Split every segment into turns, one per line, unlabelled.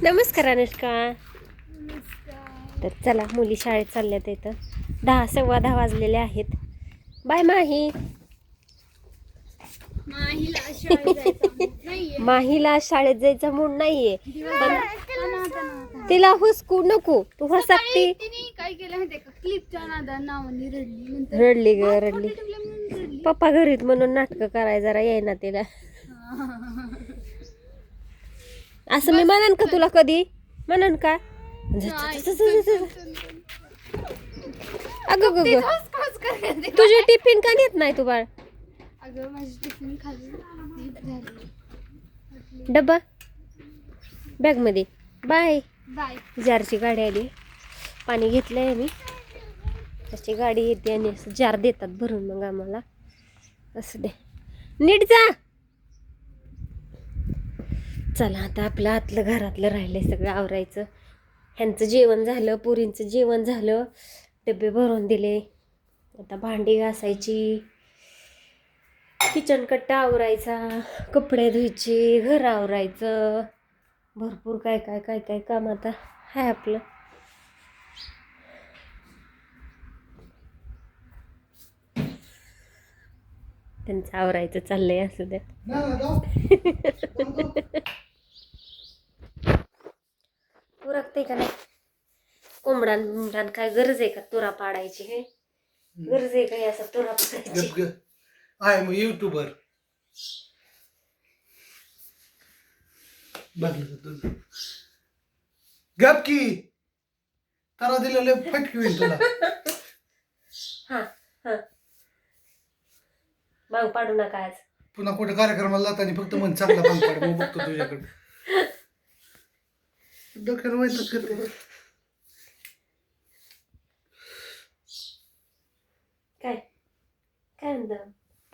नमस्कार अनुष्का. तर चला मुली शाळेत चालल्यात इथं. 10 सव्वा 10 वाजलेले आहेत. बाय माही. माहीला शाळेत जायचा मूड नाहीये, पण तिला हुसकू नको. तू हसकती.
काय केलं माहितीये का, क्लिपच्या नावाने रडली.
रडली ग रडली. पप्पा घरीत म्हणून नाटक कराय जरा येईना तिला. असं मी म्हणन का तुला कधी म्हणन का? अगं ग तुझी टिफिन का नेत नाही तू बाळ?
अगं माझी टिफिन खाली
डब्बा बॅग मध्ये. बाय.
बाय.
जारची गाडी आली. पाणी घेतलंय मी. त्याची गाडी येते आणि असं जार देतात भरून मग आम्हाला. असं दे नीट जा. चला आता आपलं आतलं घरातलं राहिलंय सगळं आवरायचं. ह्यांचं जेवण झालं, पुरींचं जेवण झालं, डबे भरून दिले. आता भांडी घासायची, किचन कट्टा आवरायचा, कपडे धुवायचे, घर आवरायचं, भरपूर काय काय काय काय काम आता आहे आपलं. त्यांचं आवरायचं चाललंय असं द्या. उरकते का नाही? कोंबडान काय गरज आहे का तुरा पाडायची? हे गरज आहे का असं तुरा पाडायची?
I am YouTuber. गप की तारा दिलेले फटकी होईल तुला.
हा हा बांग पाडू नका आज.
पुन्हा कुठे कार्यक्रमाला जाताना फक्त मन चांगला बांग पाड. मग बघतो तुझ्याकडे. डोक्याला वाईट करते.
काय काय म्हणता?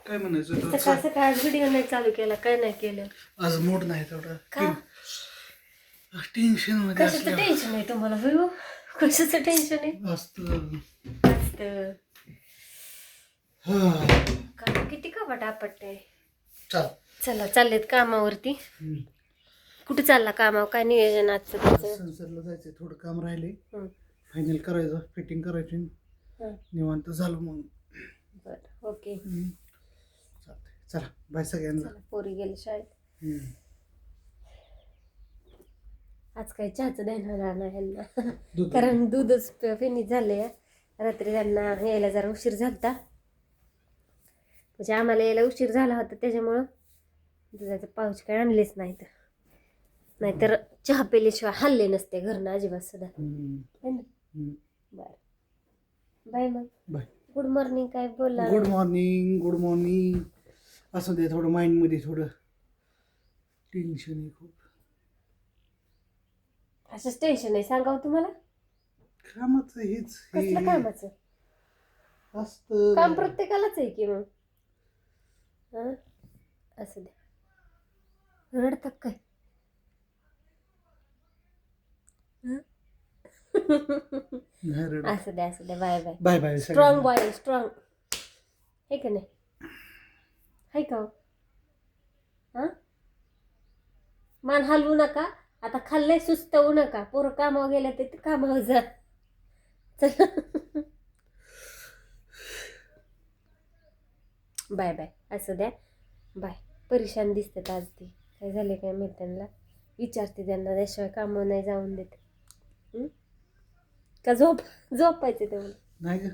काय म्हणायचं
सकाळ सकाळ व्हिडिओ नाही चालू केला, काय नाही केलं
आज मूड नाही तेवढा.
का?
टेन्शन मध्ये
कशाचं टेन्शन आहे तुम्हाला? हो कशाचं टेन्शन आहे?
असतं
असतं का? किती कपाट आपटते. चला चाललेत कामावरती. कुठे चालला कामावर? काय नियोजन आजचं त्याचं?
संसारला जायचंय, थोडं काम राहिले, फायनल करायचं, फिटिंग करायची, निवांत झालं मग.
बरं ओके
चालतंय. चला बाय सगळ्यांना.
पोरी गेली शाळेत. आज काही चहाचं देणार नाही ह्यांना, कारण दूधच फिनिश झालंय. रात्री त्यांना यायला जरा उशीर झालता, म्हणजे आम्हाला यायला उशीर झाला होता, त्याच्यामुळं दुधाचं पाऊच काय आणलेच नाहीत. नाहीतर चहा पेल्याशिवाय हल्ले नसते घरनं अजिबात सुद्धा. बर बाय. मग
बाय.
Good morning. काय बोलला?
Good morning. Good morning. असं दे थोडं माइंडमध्ये थोडं टेन्शन आहे खूप.
असंच टेन्शन आहे सांगावं तुम्हाला?
कामाचं हेच
कसलं कामाचं
असतं.
काम प्रत्येकालाच आहे की मग. असं द्या. रडतात काय? असं द्या असं द्या. Bye bye.
Bye bye.
Strong boy strong हे का नाही? हाय का? मान हलवू नका. आता खाल्लंय सुस्तवू नका. पोरं कामावर गेल्या ते कामावर जा. चला बाय बाय. असं द्या बाय. परेशान दिसतात आज ते. काय झाले काय माहिती त्यांना. विचारते त्यांना, त्याशिवाय कामावर नाही जाऊन देत. का झोपायचं तेवढं
नाही ग.